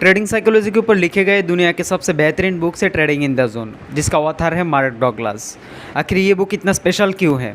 Trading psychology के ऊपर लिखे गए दुनिया के सबसे बेहतरीन बुक है ट्रेडिंग इन द जोन, जिसका ऑथर है मार्क डगलस। आखिर ये बुक इतना स्पेशल क्यों है?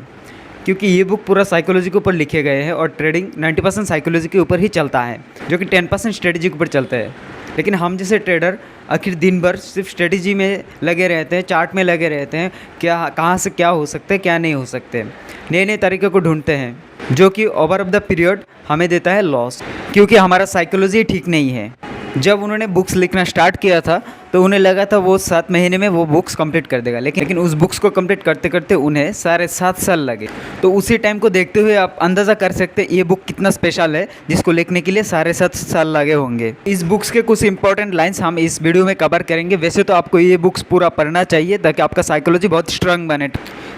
क्योंकि ये बुक पूरा साइकोलॉजी के ऊपर लिखे गए हैं और ट्रेडिंग 90% साइकोलॉजी के ऊपर ही चलता है, जो कि 10% स्ट्रेटजी के ऊपर चलता है। लेकिन हम जैसे ट्रेडर आखिर दिन भर सिर्फ स्ट्रेटजी में लगे रहते हैं, चार्ट में लगे रहते हैं, क्या कहाँ से क्या हो सकते हैं, क्या नहीं हो सकते, नए नए तरीके को ढूंढते हैं, जो कि ओवर ऑफ द पीरियड हमें देता है लॉस, क्योंकि हमारा साइकोलॉजी ठीक नहीं है। जब उन्होंने बुक्स लिखना स्टार्ट किया था तो उन्हें लगा था वो 7 महीने में वो बुक्स कंप्लीट कर देगा, लेकिन उस बुक्स को कंप्लीट करते करते उन्हें 7.5 साल लगे। तो उसी टाइम को देखते हुए आप अंदाज़ा कर सकते हैं ये बुक कितना स्पेशल है, जिसको लिखने के लिए 7.5 साल लगे होंगे। इस बुक्स के कुछ इंपॉर्टेंट लाइन्स हम इस वीडियो में कवर करेंगे। वैसे तो आपको ये बुक्स पूरा पढ़ना चाहिए ताकि आपका साइकोलॉजी बहुत स्ट्रांग बने।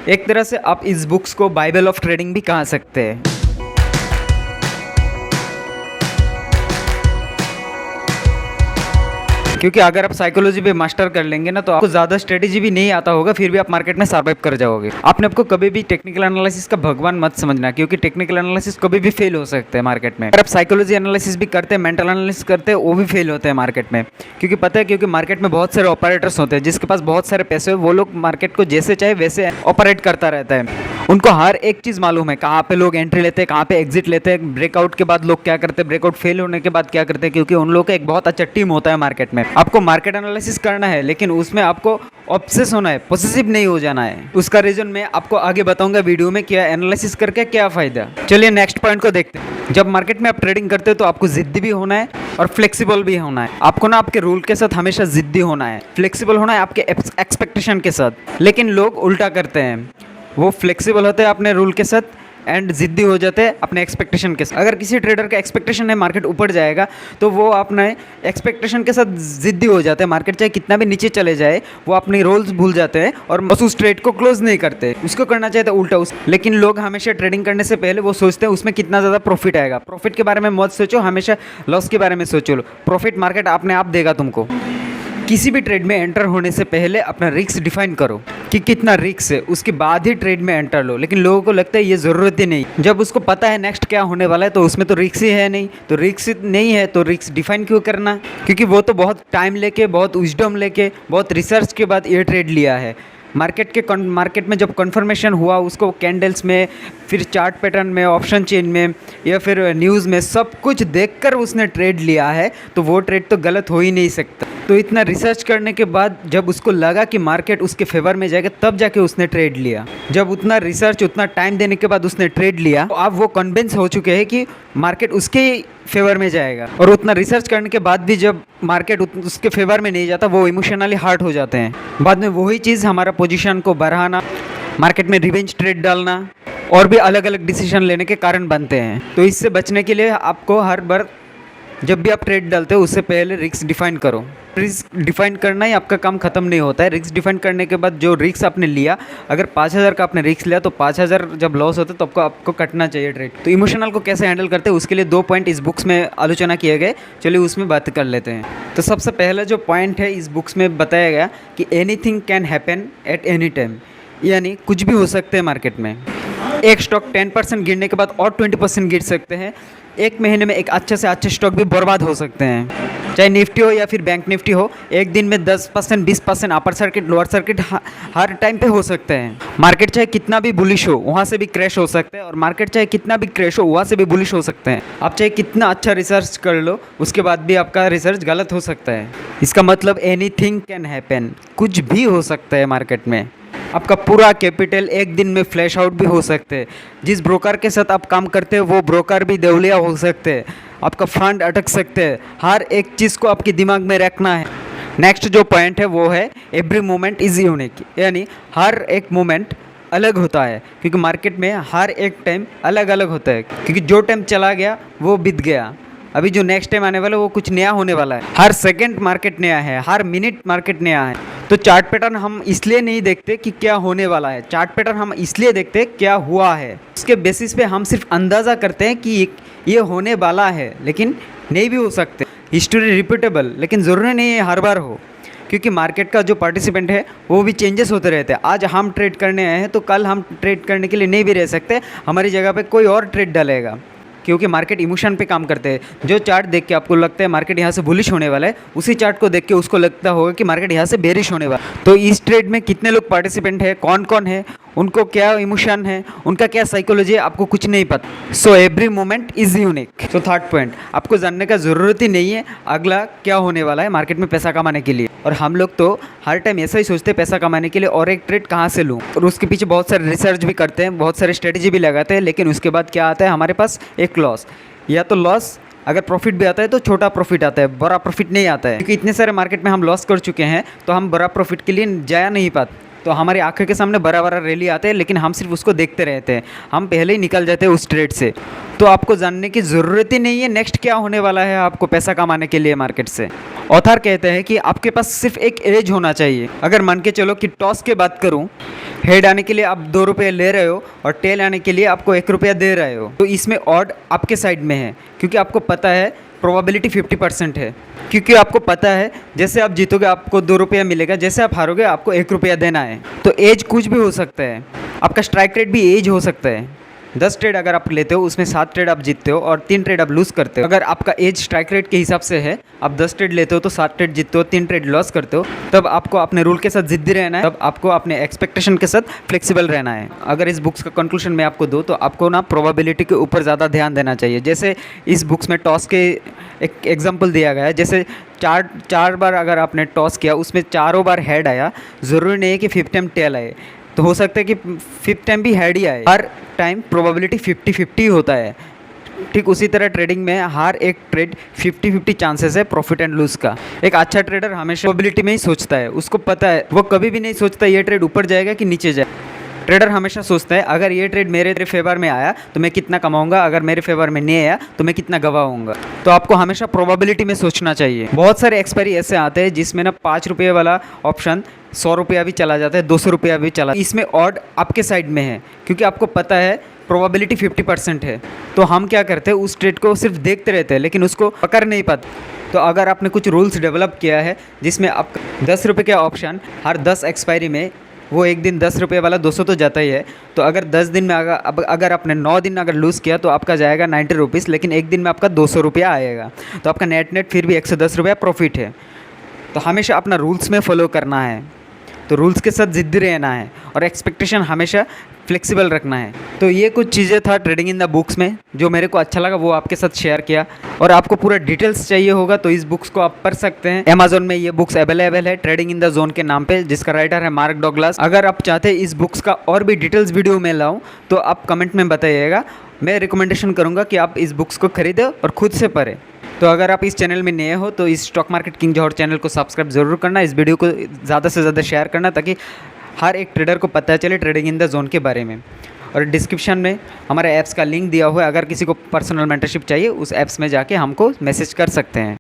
एक तरह से आप इस बुक्स को बाइबल ऑफ ट्रेडिंग भी कह सकते हैं। क्योंकि अगर आप साइकोलॉजी पे मास्टर कर लेंगे ना, तो आपको ज़्यादा स्ट्रेटेजी भी नहीं आता होगा, फिर भी आप मार्केट में सर्वाइव कर जाओगे। आपने आपको कभी भी टेक्निकल एनालिसिस का भगवान मत समझना, क्योंकि टेक्निकल एनालिसिस कभी भी फेल हो सकते हैं मार्केट में। अगर आप साइकोलॉजी एनालिसिस भी करते हैं, मेंटल एनालिसिस करते हैं, वो भी फेल होते हैं मार्केट में। क्योंकि पता है, क्योंकि मार्केट में बहुत सारे ऑपरेटर्स होते हैं जिसके पास बहुत सारे पैसे हो, वो लोग मार्केट को जैसे चाहे वैसे ऑपरेट करता रहता है। उनको हर एक चीज़ मालूम है, कहाँ पे लोग एंट्री लेते हैं, कहाँ पे एग्जिट लेते हैं, ब्रेकआउट के बाद लोग क्या करते हैं, ब्रेकआउट फेल होने के बाद क्या करते हैं, क्योंकि उन लोगों का एक बहुत अच्छा टीम होता है मार्केट में। आपको मार्केट एनालिसिस करना है, लेकिन उसमें आपको ऑब्सेस होना है, पॉसेसिव नहीं हो जाना है। उसका रीजन मैं आपको आगे बताऊंगा वीडियो में, क्या एनालिसिस करके क्या फ़ायदा। चलिए नेक्स्ट पॉइंट को देखते हैं। जब मार्केट में आप ट्रेडिंग करते हो तो आपको जिद्दी भी होना है और फ्लेक्सिबल भी होना है। आपको ना आपके रूल के साथ हमेशा जिद्दी होना है, फ्लेक्सिबल होना है आपके एक्सपेक्टेशन के साथ। लेकिन लोग उल्टा करते हैं, वो फ्लेक्सिबल होते हैं अपने रूल के साथ एंड जिद्दी हो जाते हैं अपने एक्सपेक्टेशन के साथ। अगर किसी ट्रेडर का एक्सपेक्टेशन है मार्केट ऊपर जाएगा, तो वो अपने एक्सपेक्टेशन के साथ जिद्दी हो जाते हैं। मार्केट चाहे कितना भी नीचे चले जाए, वो अपनी रोल्स भूल जाते हैं और उस ट्रेड को क्लोज नहीं करते। उसको करना चाहिए था उल्टा लेकिन लोग हमेशा ट्रेडिंग करने से पहले वो सोचते हैं उसमें कितना ज़्यादा प्रॉफिट आएगा। प्रॉफिट के बारे में मत सोचो, हमेशा लॉस के बारे में सोचो। प्रॉफिट मार्केट अपने आप देगा तुमको। किसी भी ट्रेड में एंटर होने से पहले अपना रिस्क डिफाइन करो कि कितना रिस्क है, उसके बाद ही ट्रेड में एंटर लो। लेकिन लोगों को लगता है ये ज़रूरत ही नहीं, जब उसको पता है नेक्स्ट क्या होने वाला है तो उसमें तो रिस्क ही है नहीं। तो रिस्क नहीं है तो रिस्क डिफाइन क्यों करना? क्योंकि वो तो बहुत टाइम लेके, बहुत विजडम लेके, बहुत रिसर्च के बाद ये ट्रेड लिया है। मार्केट में जब कन्फर्मेशन हुआ, उसको कैंडल्स में, फिर चार्ट पैटर्न में, ऑप्शन चेन में, या फिर न्यूज़ में, सब कुछ देखकर उसने ट्रेड लिया है। तो वो ट्रेड तो गलत हो ही नहीं सकता। तो इतना रिसर्च करने के बाद जब उसको लगा कि मार्केट उसके फेवर में जाएगा, तब जाके उसने ट्रेड लिया। जब उतना रिसर्च, उतना टाइम देने के बाद उसने ट्रेड लिया, तो अब वो कन्विंस हो चुके हैं कि मार्केट उसके फेवर में जाएगा। और उतना रिसर्च करने के बाद भी जब मार्केट उसके फेवर में नहीं जाता, वो इमोशनली हर्ट हो जाते हैं। बाद में वही चीज़ हमारा पोजीशन को बढ़ाना, मार्केट में रिवेंज ट्रेड डालना और भी अलग अलग डिसीजन लेने के कारण बनते हैं। तो इससे बचने के लिए आपको हर बार जब भी आप ट्रेड डालते हो, उससे पहले रिस्क डिफाइन करो। रिस्क डिफाइन करना ही आपका काम ख़त्म नहीं होता है। रिस्क डिफाइन करने के बाद जो रिस्क आपने लिया, अगर 5,000 का आपने रिस्क लिया, तो 5,000 जब लॉस होता है तो आपको कटना चाहिए ट्रेड। तो इमोशनल को कैसे हैंडल करते हैं, उसके लिए 2 पॉइंट इस बुक्स में आलोचना किए गए। चलिए उसमें बात कर लेते हैं। तो सबसे पहला जो पॉइंट है इस बुक्स में बताया गया कि anything can happen at any time, यानी कुछ भी हो सकते हैं मार्केट में। एक स्टॉक 10% गिरने के बाद और 20% गिर सकते हैं। एक महीने में एक अच्छे से अच्छे स्टॉक भी बर्बाद हो सकते हैं, चाहे निफ्टी हो या फिर बैंक निफ्टी हो। एक दिन में 10%, 20% अपर सर्किट, लोअर सर्किट हर टाइम पे हो सकते हैं। मार्केट चाहे कितना भी बुलिश हो, वहाँ से भी क्रैश हो सकते हैं, और मार्केट चाहे कितना भी क्रैश हो, वहाँ से भी बुलिश हो सकते हैं। आप चाहे कितना अच्छा रिसर्च कर लो, उसके बाद भी आपका रिसर्च गलत हो सकता है। इसका मतलब एनीथिंग कैन हैपन, कुछ भी हो सकता है मार्केट में। आपका पूरा कैपिटल एक दिन में फ्लैश आउट भी हो सकते हैं। जिस ब्रोकर के साथ आप काम करते हो, वो ब्रोकर भी देवलिया हो सकते हैं। आपका फंड अटक सकते हैं। हर एक चीज़ को आपके दिमाग में रखना है। नेक्स्ट जो पॉइंट है वो है एवरी मोमेंट इज़ यूनिक, यानी हर एक मोमेंट अलग होता है। क्योंकि मार्केट में हर एक टाइम अलग अलग होता है, क्योंकि जो टाइम चला गया वो बीत गया। अभी जो नेक्स्ट टाइम आने वाला है वो कुछ नया होने वाला है। हर सेकंड मार्केट नया है, हर मिनट मार्केट नया है। तो चार्ट पैटर्न हम इसलिए नहीं देखते कि क्या होने वाला है, चार्ट पैटर्न हम इसलिए देखते हैं क्या हुआ है। उसके बेसिस पे हम सिर्फ अंदाज़ा करते हैं कि ये होने वाला है, लेकिन नहीं भी हो सकते। हिस्ट्री रिपीटेबल, लेकिन ज़रूरी नहीं है हर बार हो, क्योंकि मार्केट का जो पार्टिसिपेंट है वो भी चेंजेस होते रहते हैं। आज हम ट्रेड करने आए हैं तो कल हम ट्रेड करने के लिए नहीं भी रह सकते, हमारी जगह पे कोई और ट्रेड डालेगा। क्योंकि मार्केट इमोशन पे काम करते हैं। जो चार्ट देख के आपको लगता है मार्केट यहाँ से बुलिश होने वाला है, उसी चार्ट को देख के उसको लगता होगा कि मार्केट यहाँ से बेरिश होने वाला है। तो इस ट्रेड में कितने लोग पार्टिसिपेंट है, कौन कौन है, उनको क्या इमोशन है, उनका क्या साइकोलॉजी है, आपको कुछ नहीं पता। So every moment is unique. So third point, आपको जानने का ज़रूरत ही नहीं है अगला क्या होने वाला है मार्केट में पैसा कमाने के लिए। और हम लोग तो हर टाइम ऐसा ही सोचते हैं पैसा कमाने के लिए और एक ट्रेड कहाँ से लूँ, और उसके पीछे बहुत सारे रिसर्च भी करते हैं, बहुत सारे स्ट्रेटेजी भी लगाते हैं, लेकिन उसके बाद क्या आता है हमारे पास, एक लॉस। या तो लॉस, अगर प्रॉफिट भी आता है तो छोटा प्रॉफिट आता है, बड़ा प्रॉफिट नहीं आता है, क्योंकि इतने सारे मार्केट में हम लॉस कर चुके हैं तो हम बड़ा प्रॉफिट के लिए जा नहीं पाते। तो हमारी आंखों के सामने बड़ा बड़ा रैली आते हैं, लेकिन हम सिर्फ उसको देखते रहते हैं, हम पहले ही निकल जाते हैं उस ट्रेड से। तो आपको जानने की ज़रूरत ही नहीं है नेक्स्ट क्या होने वाला है आपको पैसा कमाने के लिए मार्केट से। ऑथर कहते हैं कि आपके पास सिर्फ एक एज होना चाहिए। अगर मान के चलो कि टॉस की बात करूं, हेड आने के लिए आप 2 रुपये ले रहे हो और टेल आने के लिए आपको 1 रुपया दे रहे हो, तो इसमें ऑड आपके साइड में है, क्योंकि आपको पता है प्रोबेबिलिटी 50% है। क्योंकि आपको पता है जैसे आप जीतोगे आपको 2 रुपया मिलेगा, जैसे आप हारोगे आपको 1 रुपया देना है। तो एज कुछ भी हो सकता है, आपका स्ट्राइक रेट भी एज हो सकता है। 10 ट्रेड अगर आप लेते हो उसमें 7 ट्रेड आप जीतते हो और 3 ट्रेड आप लूज़ करते हो। अगर आपका एज स्ट्राइक रेट के हिसाब से है, आप 10 ट्रेड लेते हो तो 7 ट्रेड जीतते हो, 3 ट्रेड लॉस करते हो, तब आपको अपने रूल के साथ जिद्दी रहना है, तब आपको अपने एक्सपेक्टेशन के साथ फ्लेक्सिबल रहना है। अगर इस बुक्स का कंक्लूजन मैं आपको दूँ तो आपको ना प्रोबेबिलिटी के ऊपर ज़्यादा ध्यान देना चाहिए। जैसे इस बुक्स में टॉस के एक एग्जाम्पल दिया गया है, जैसे चार बार अगर आपने टॉस किया उसमें चारों बार हेड आया, ज़रूरी नहीं है कि 5th टाइम टेल आए, तो हो सकता है कि 5th टाइम भी हेड ही आए। हर टाइम प्रोबेबिलिटी 50-50 होता है। ठीक उसी तरह ट्रेडिंग में हर एक ट्रेड 50-50 चांसेस है प्रॉफिट एंड लूज का। एक अच्छा ट्रेडर हमेशा प्रोबेबिलिटी में ही सोचता है, उसको पता है, वो कभी भी नहीं सोचता ये ट्रेड ऊपर जाएगा कि नीचे जाएगा। ट्रेडर हमेशा सोचता है अगर ये ट्रेड मेरे फेवर में आया तो मैं कितना कमाऊंगा, अगर मेरे फेवर में नहीं आया तो मैं कितना गवाऊंगा। तो आपको हमेशा प्रोबेबिलिटी में सोचना चाहिए। बहुत सारे एक्सपायरी ऐसे आते हैं जिसमें ना 5 रुपये वाला ऑप्शन 100 रुपया भी चला जाता है, 200 रुपया भी चला, इसमें ऑड आपके साइड में है, क्योंकि आपको पता है प्रोबेबिलिटी 50% है। तो हम क्या करते हैं, उस ट्रेड को सिर्फ देखते रहते हैं, लेकिन उसको पकड़ नहीं पाते। तो अगर आपने कुछ रूल्स डेवलप किया है जिसमें आप 10 रुपये के ऑप्शन हर 10 एक्सपायरी में, वो एक दिन 10 रुपये वाला 200 तो जाता ही है, तो अगर 10 दिन में अगर आपने 9 दिन अगर लूज़ किया तो आपका जाएगा 90 रुपीज़, लेकिन एक दिन में आपका 200 रुपया आएगा, तो आपका नेट फिर भी 110 रुपया प्रॉफिट है। तो हमेशा अपना रूल्स में फॉलो करना है, तो रूल्स के साथ जिद्दी रहना है और एक्सपेक्टेशन हमेशा फ्लेक्सिबल रखना है। तो ये कुछ चीज़ें था ट्रेडिंग इन द बुक्स में जो मेरे को अच्छा लगा, वो आपके साथ शेयर किया। और आपको पूरा डिटेल्स चाहिए होगा तो इस बुक्स को आप पढ़ सकते हैं। अमेजोन में ये बुक्स अवेलेबल है ट्रेडिंग इन द जोन के नाम पे, जिसका राइटर है मार्क डॉगलास। अगर आप चाहते हैं इस बुक्स का और भी डिटेल्स वीडियो में लाऊं तो आप कमेंट में बताइएगा, मैं रिकमेंडेशन करूँगा कि आप इस बुक्स को खरीदें और खुद से पढ़ें। तो अगर आप इस चैनल में नए हो तो इस स्टॉक मार्केट किंग जौहर चैनल को सब्सक्राइब ज़रूर करना, इस वीडियो को ज़्यादा से ज़्यादा शेयर करना, ताकि हर एक ट्रेडर को पता चले ट्रेडिंग इन द जोन के बारे में। और डिस्क्रिप्शन में हमारे ऐप्स का लिंक दिया हुआ है, अगर किसी को पर्सनल मेंटरशिप चाहिए उस ऐप्स में जाके हमको मैसेज कर सकते हैं।